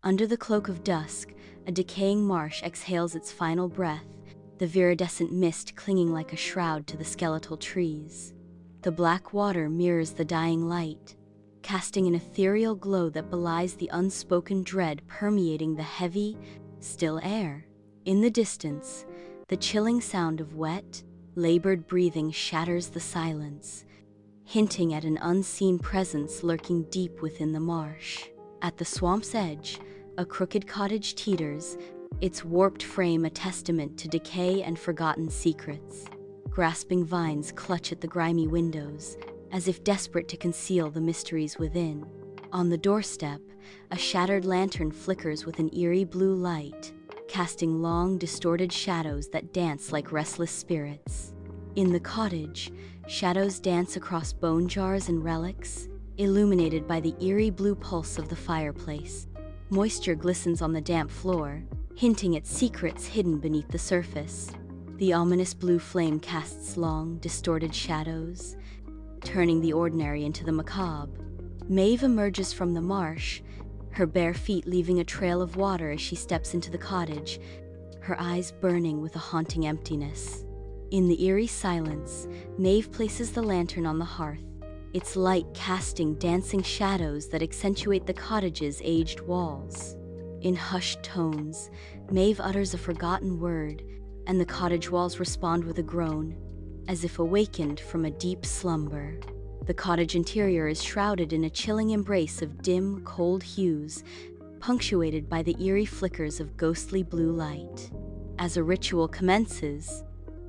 Under the cloak of dusk, a decaying marsh exhales its final breath, the viridescent mist clinging like a shroud to the skeletal trees. The black water mirrors the dying light, casting an ethereal glow that belies the unspoken dread permeating the heavy, still air. In the distance, the chilling sound of wet, labored breathing shatters the silence, hinting at an unseen presence lurking deep within the marsh. At the swamp's edge, a crooked cottage teeters, its warped frame a testament to decay and forgotten secrets. Grasping vines clutch at the grimy windows, as if desperate to conceal the mysteries within. On the doorstep, a shattered lantern flickers with an eerie blue light, casting long, distorted shadows that dance like restless spirits. In the cottage, shadows dance across bone jars and relics, illuminated by the eerie blue pulse of the fireplace. Moisture glistens on the damp floor, hinting at secrets hidden beneath the surface. The ominous blue flame casts long, distorted shadows, turning the ordinary into the macabre. Maeve emerges from the marsh, her bare feet leaving a trail of water as she steps into the cottage, her eyes burning with a haunting emptiness. In the eerie silence, Maeve places the lantern on the hearth, its light casting dancing shadows that accentuate the cottage's aged walls. In hushed tones, Maeve utters a forgotten word, and the cottage walls respond with a groan, as if awakened from a deep slumber. The cottage interior is shrouded in a chilling embrace of dim, cold hues, punctuated by the eerie flickers of ghostly blue light. As a ritual commences,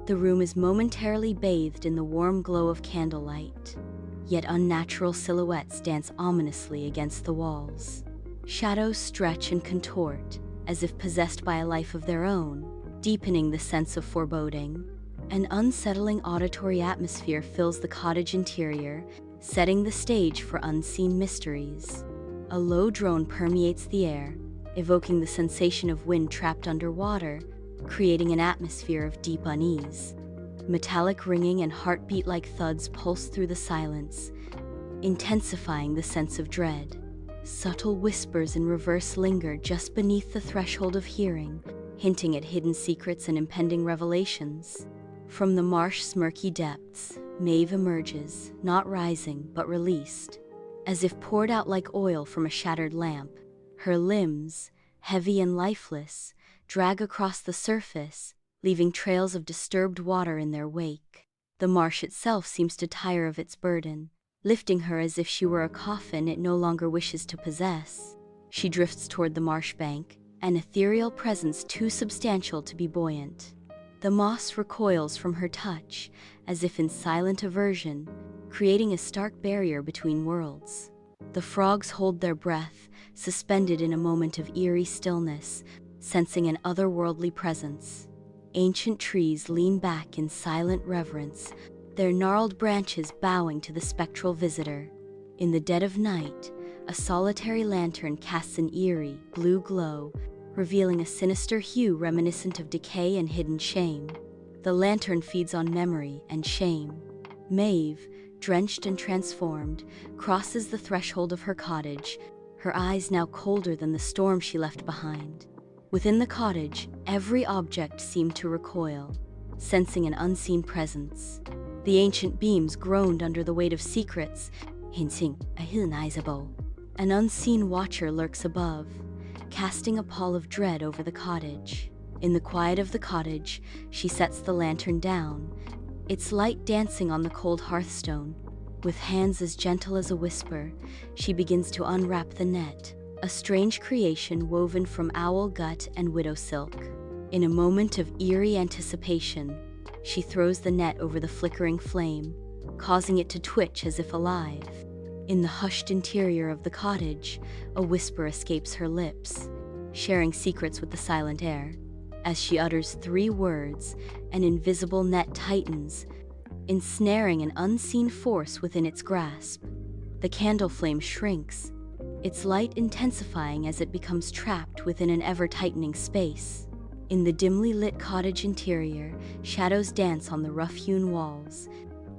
the room is momentarily bathed in the warm glow of candlelight, yet unnatural silhouettes dance ominously against the walls. Shadows stretch and contort, as if possessed by a life of their own, deepening the sense of foreboding. An unsettling auditory atmosphere fills the cottage interior, setting the stage for unseen mysteries. A low drone permeates the air, evoking the sensation of wind trapped underwater, creating an atmosphere of deep unease. Metallic ringing and heartbeat-like thuds pulse through the silence, intensifying the sense of dread. Subtle whispers in reverse linger just beneath the threshold of hearing, hinting at hidden secrets and impending revelations. From the marsh's murky depths, Maeve emerges, not rising but released. As if poured out like oil from a shattered lamp, her limbs, heavy and lifeless, drag across the surface, leaving trails of disturbed water in their wake. The marsh itself seems to tire of its burden, lifting her as if she were a coffin it no longer wishes to possess. She drifts toward the marsh bank, an ethereal presence too substantial to be buoyant. The moss recoils from her touch, as if in silent aversion, creating a stark barrier between worlds. The frogs hold their breath, suspended in a moment of eerie stillness, sensing an otherworldly presence. Ancient trees lean back in silent reverence, their gnarled branches bowing to the spectral visitor. In the dead of night, a solitary lantern casts an eerie, blue glow, revealing a sinister hue reminiscent of decay and hidden shame. The lantern feeds on memory and shame. Maeve, drenched and transformed, crosses the threshold of her cottage, her eyes now colder than the storm she left behind. Within the cottage, every object seemed to recoil, sensing an unseen presence. The ancient beams groaned under the weight of secrets, hinting a hidden Isabel. An unseen watcher lurks above, casting a pall of dread over the cottage. In the quiet of the cottage, she sets the lantern down, its light dancing on the cold hearthstone. With hands as gentle as a whisper, she begins to unwrap the net, a strange creation woven from owl gut and widow silk. In a moment of eerie anticipation, she throws the net over the flickering flame, causing it to twitch as if alive. In the hushed interior of the cottage, a whisper escapes her lips, sharing secrets with the silent air. As she utters 3 words, an invisible net tightens, ensnaring an unseen force within its grasp. The candle flame shrinks, its light intensifying as it becomes trapped within an ever-tightening space. In the dimly lit cottage interior, shadows dance on the rough-hewn walls,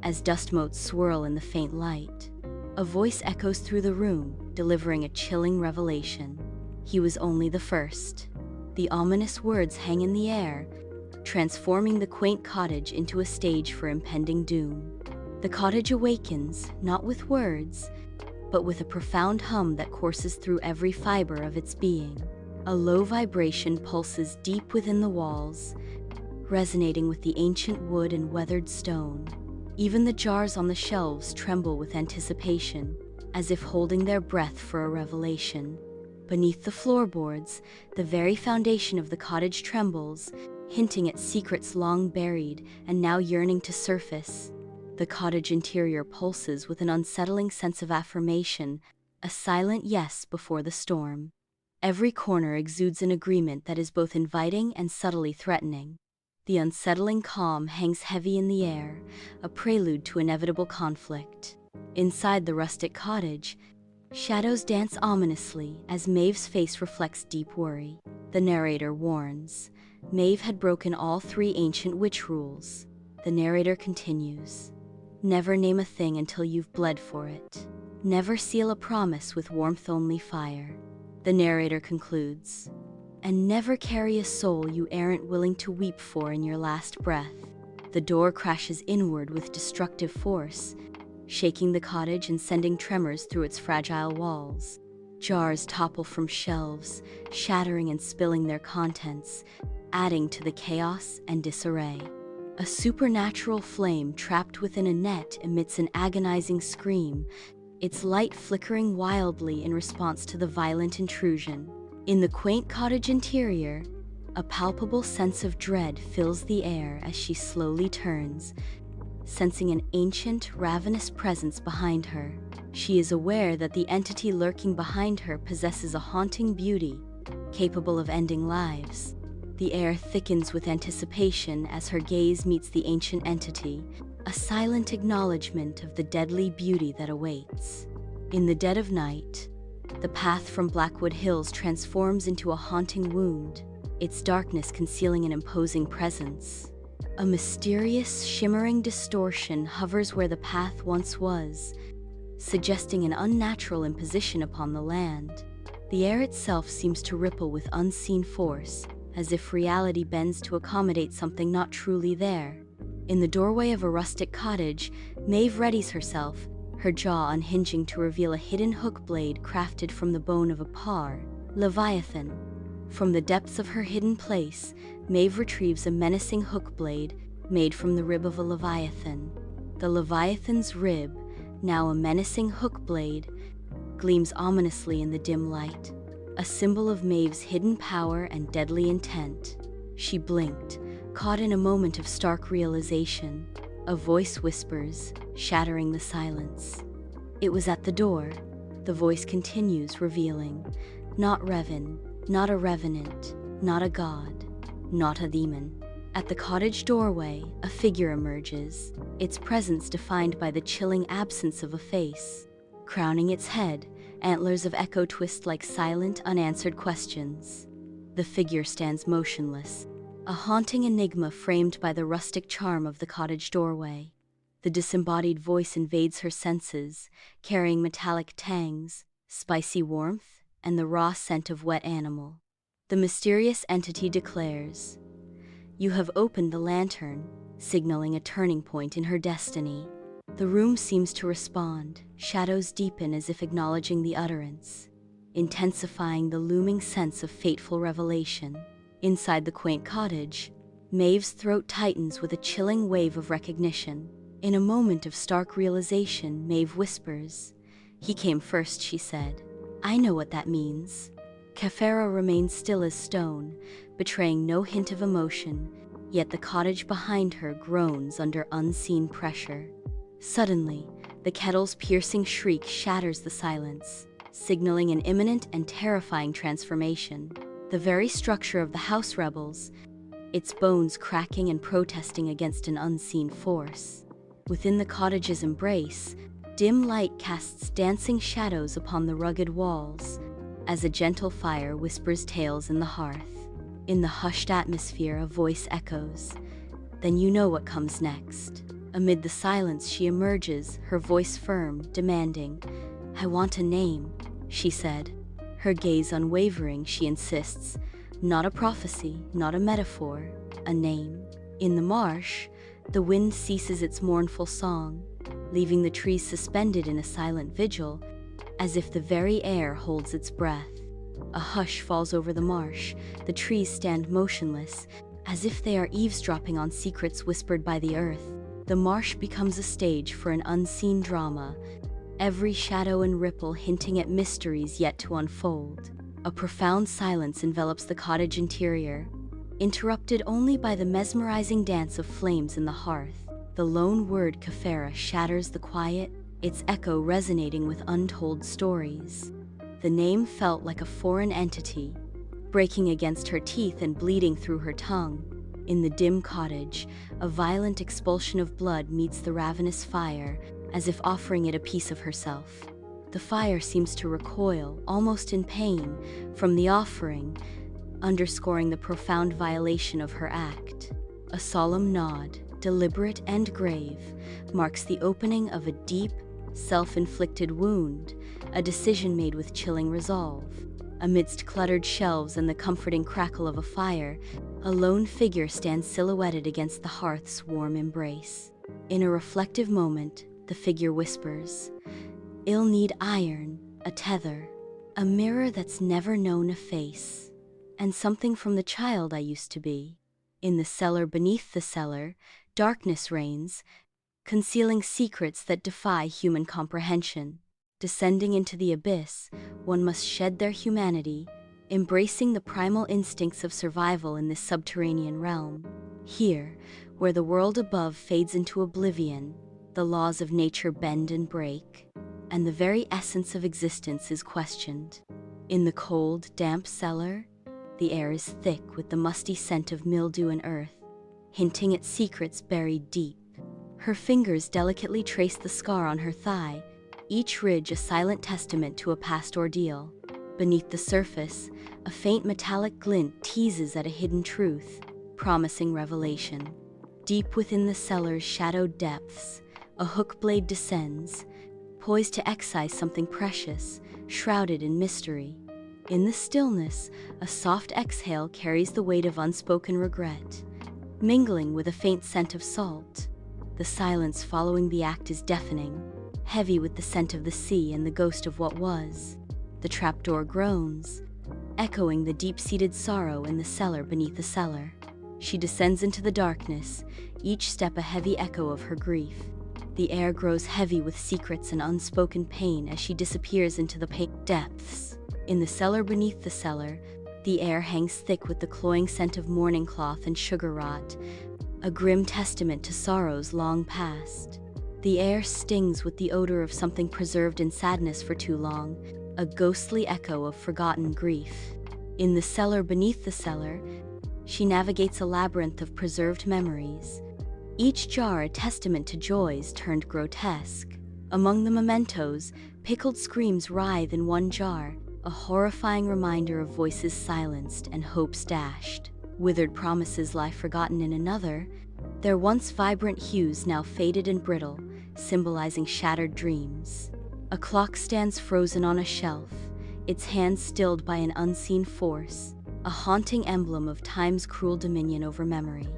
as dust motes swirl in the faint light. A voice echoes through the room, delivering a chilling revelation. He was only the first. The ominous words hang in the air, transforming the quaint cottage into a stage for impending doom. The cottage awakens, not with words, but with a profound hum that courses through every fiber of its being. A low vibration pulses deep within the walls, resonating with the ancient wood and weathered stone. Even the jars on the shelves tremble with anticipation, as if holding their breath for a revelation. Beneath the floorboards, the very foundation of the cottage trembles, hinting at secrets long buried and now yearning to surface. The cottage interior pulses with an unsettling sense of affirmation, a silent yes before the storm. Every corner exudes an agreement that is both inviting and subtly threatening. The unsettling calm hangs heavy in the air, a prelude to inevitable conflict. Inside the rustic cottage, shadows dance ominously as Maeve's face reflects deep worry. The narrator warns. Maeve had broken all 3 ancient witch rules. The narrator continues. Never name a thing until you've bled for it. Never seal a promise with warmth-only fire. The narrator concludes. And never carry a soul you aren't willing to weep for in your last breath. The door crashes inward with destructive force, shaking the cottage and sending tremors through its fragile walls. Jars topple from shelves, shattering and spilling their contents, adding to the chaos and disarray. A supernatural flame trapped within a net emits an agonizing scream, its light flickering wildly in response to the violent intrusion. In the quaint cottage interior, a palpable sense of dread fills the air as she slowly turns, sensing an ancient, ravenous presence behind her. She is aware that the entity lurking behind her possesses a haunting beauty, capable of ending lives. The air thickens with anticipation as her gaze meets the ancient entity, a silent acknowledgement of the deadly beauty that awaits. In the dead of night, the path from Blackwood Hills transforms into a haunting wound, its darkness concealing an imposing presence. A mysterious, shimmering distortion hovers where the path once was, suggesting an unnatural imposition upon the land. The air itself seems to ripple with unseen force, as if reality bends to accommodate something not truly there. In the doorway of a rustic cottage, Maeve readies herself, her jaw unhinging to reveal a hidden hook blade crafted from the bone of a par, Leviathan. From the depths of her hidden place, Maeve retrieves a menacing hook blade made from the rib of a Leviathan. The Leviathan's rib, now a menacing hook blade, gleams ominously in the dim light, a symbol of Maeve's hidden power and deadly intent. She blinked, caught in a moment of stark realization. A voice whispers, shattering the silence. It was at the door. The voice continues, revealing, not Revan, not a revenant, not a god, not a demon. At the cottage doorway, a figure emerges, its presence defined by the chilling absence of a face. Crowning its head, antlers of echo twist like silent, unanswered questions. The figure stands motionless, a haunting enigma framed by the rustic charm of the cottage doorway. The disembodied voice invades her senses, carrying metallic tangs, spicy warmth, and the raw scent of wet animal. The mysterious entity declares, "You have opened the lantern," signaling a turning point in her destiny. The room seems to respond, shadows deepen as if acknowledging the utterance, intensifying the looming sense of fateful revelation. Inside the quaint cottage, Maeve's throat tightens with a chilling wave of recognition. In a moment of stark realization, Maeve whispers, "He came first," she said. "I know what that means." Kephera remains still as stone, betraying no hint of emotion, yet the cottage behind her groans under unseen pressure. Suddenly, the kettle's piercing shriek shatters the silence, signaling an imminent and terrifying transformation. The very structure of the house rebels, its bones cracking and protesting against an unseen force. Within the cottage's embrace, dim light casts dancing shadows upon the rugged walls, as a gentle fire whispers tales in the hearth. In the hushed atmosphere, a voice echoes, "Then you know what comes next." Amid the silence, she emerges, her voice firm, demanding, "I want a name," she said. Her gaze unwavering, she insists, not a prophecy, not a metaphor, a name. In the marsh, the wind ceases its mournful song, leaving the trees suspended in a silent vigil, as if the very air holds its breath. A hush falls over the marsh. The trees stand motionless, as if they are eavesdropping on secrets whispered by the earth. The marsh becomes a stage for an unseen drama, every shadow and ripple hinting at mysteries yet to unfold. A profound silence envelops the cottage interior, interrupted only by the mesmerizing dance of flames in the hearth. The lone word Kephera shatters the quiet, its echo resonating with untold stories. The name felt like a foreign entity, breaking against her teeth and bleeding through her tongue. In the dim cottage, a violent expulsion of blood meets the ravenous fire, as if offering it a piece of herself. The fire seems to recoil, almost in pain, from the offering, underscoring the profound violation of her act. A solemn nod, deliberate and grave, marks the opening of a deep, self-inflicted wound, a decision made with chilling resolve. Amidst cluttered shelves and the comforting crackle of a fire, a lone figure stands silhouetted against the hearth's warm embrace. In a reflective moment, the figure whispers, "I'll need iron, a tether, a mirror that's never known a face, and something from the child I used to be." In the cellar beneath the cellar, darkness reigns, concealing secrets that defy human comprehension. Descending into the abyss, one must shed their humanity, embracing the primal instincts of survival in this subterranean realm. Here, where the world above fades into oblivion, the laws of nature bend and break, and the very essence of existence is questioned. In the cold, damp cellar, the air is thick with the musty scent of mildew and earth, hinting at secrets buried deep. Her fingers delicately trace the scar on her thigh, each ridge a silent testament to a past ordeal. Beneath the surface, a faint metallic glint teases at a hidden truth, promising revelation. Deep within the cellar's shadowed depths, a hook blade descends, poised to excise something precious, shrouded in mystery. In the stillness, a soft exhale carries the weight of unspoken regret, mingling with a faint scent of salt. The silence following the act is deafening, heavy with the scent of the sea and the ghost of what was. The trapdoor groans, echoing the deep-seated sorrow in the cellar beneath the cellar. She descends into the darkness, each step a heavy echo of her grief. The air grows heavy with secrets and unspoken pain as she disappears into the depths. In the cellar beneath the cellar, the air hangs thick with the cloying scent of mourning cloth and sugar rot, a grim testament to sorrows long past. The air stings with the odor of something preserved in sadness for too long, a ghostly echo of forgotten grief. In the cellar beneath the cellar, she navigates a labyrinth of preserved memories, each jar a testament to joys turned grotesque. Among the mementos, pickled screams writhe in one jar, a horrifying reminder of voices silenced and hopes dashed. Withered promises lie forgotten in another, their once vibrant hues now faded and brittle, symbolizing shattered dreams. A clock stands frozen on a shelf, its hands stilled by an unseen force, a haunting emblem of time's cruel dominion over memory.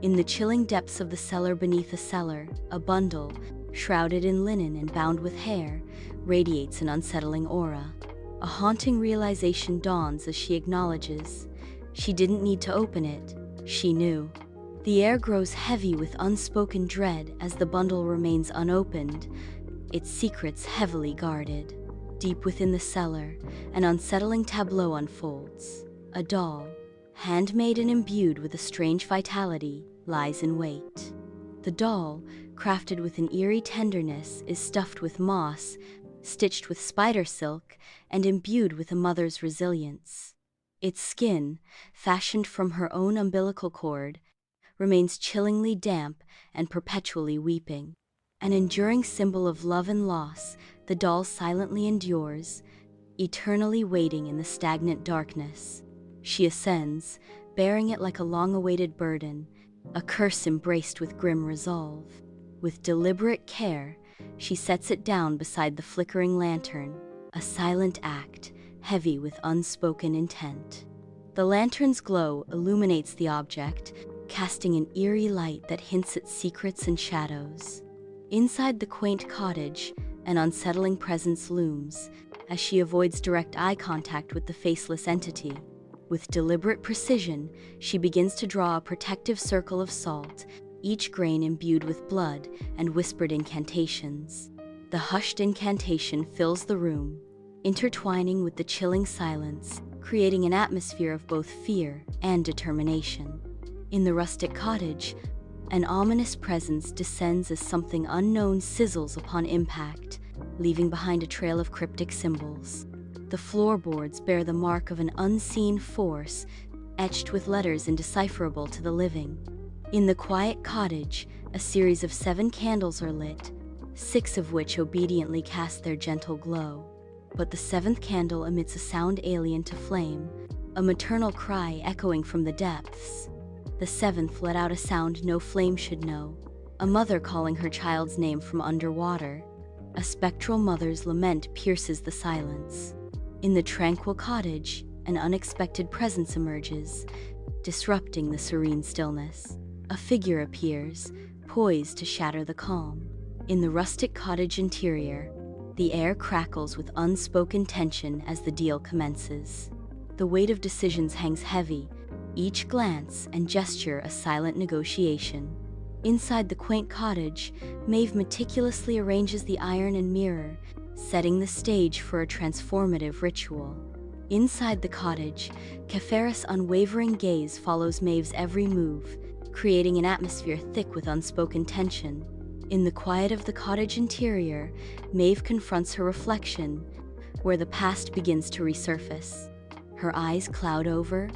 In the chilling depths of the cellar beneath the cellar, a bundle, shrouded in linen and bound with hair, radiates an unsettling aura. A haunting realization dawns as she acknowledges, she didn't need to open it, she knew. The air grows heavy with unspoken dread as the bundle remains unopened, its secrets heavily guarded. Deep within the cellar, an unsettling tableau unfolds. A doll, handmade and imbued with a strange vitality, lies in wait. The doll, crafted with an eerie tenderness, is stuffed with moss, stitched with spider silk, and imbued with a mother's resilience. Its skin, fashioned from her own umbilical cord, remains chillingly damp and perpetually weeping. An enduring symbol of love and loss, the doll silently endures, eternally waiting in the stagnant darkness. She ascends, bearing it like a long-awaited burden, a curse embraced with grim resolve. With deliberate care, she sets it down beside the flickering lantern, a silent act, heavy with unspoken intent. The lantern's glow illuminates the object, casting an eerie light that hints at secrets and shadows. Inside the quaint cottage, an unsettling presence looms, as she avoids direct eye contact with the faceless entity. With deliberate precision, she begins to draw a protective circle of salt, each grain imbued with blood and whispered incantations. The hushed incantation fills the room, intertwining with the chilling silence, creating an atmosphere of both fear and determination. In the rustic cottage, an ominous presence descends as something unknown sizzles upon impact, leaving behind a trail of cryptic symbols. The floorboards bear the mark of an unseen force, etched with letters indecipherable to the living. In the quiet cottage, a series of 7 candles are lit, 6 of which obediently cast their gentle glow. But the 7th candle emits a sound alien to flame, a maternal cry echoing from the depths. The 7th let out a sound no flame should know, a mother calling her child's name from underwater. A spectral mother's lament pierces the silence. In the tranquil cottage, an unexpected presence emerges, disrupting the serene stillness. A figure appears, poised to shatter the calm. In the rustic cottage interior, the air crackles with unspoken tension as the deal commences. The weight of decisions hangs heavy, each glance and gesture a silent negotiation. Inside the quaint cottage, Maeve meticulously arranges the iron and mirror, setting the stage for a transformative ritual. Inside the cottage, Kephera's unwavering gaze follows Maeve's every move, creating an atmosphere thick with unspoken tension. In the quiet of the cottage interior, Maeve confronts her reflection, where the past begins to resurface. Her eyes cloud over,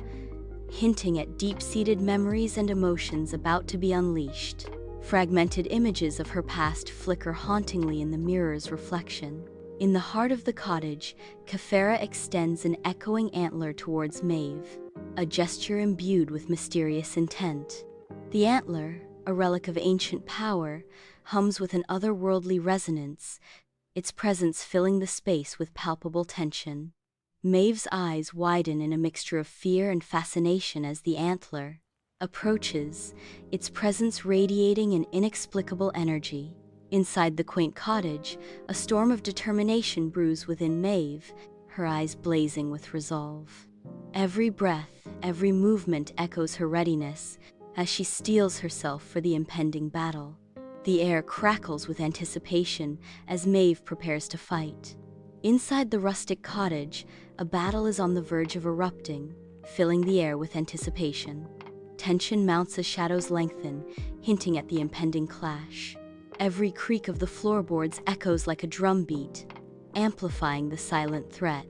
hinting at deep-seated memories and emotions about to be unleashed. Fragmented images of her past flicker hauntingly in the mirror's reflection. In the heart of the cottage, Kephera extends an echoing antler towards Maeve, a gesture imbued with mysterious intent. The antler, a relic of ancient power, hums with an otherworldly resonance, its presence filling the space with palpable tension. Maeve's eyes widen in a mixture of fear and fascination as the antler approaches, its presence radiating an inexplicable energy. Inside the quaint cottage, a storm of determination brews within Maeve, her eyes blazing with resolve. Every breath, every movement echoes her readiness as she steels herself for the impending battle. The air crackles with anticipation as Maeve prepares to fight. Inside the rustic cottage, a battle is on the verge of erupting, filling the air with anticipation. Tension mounts as shadows lengthen, hinting at the impending clash. Every creak of the floorboards echoes like a drumbeat, amplifying the silent threat.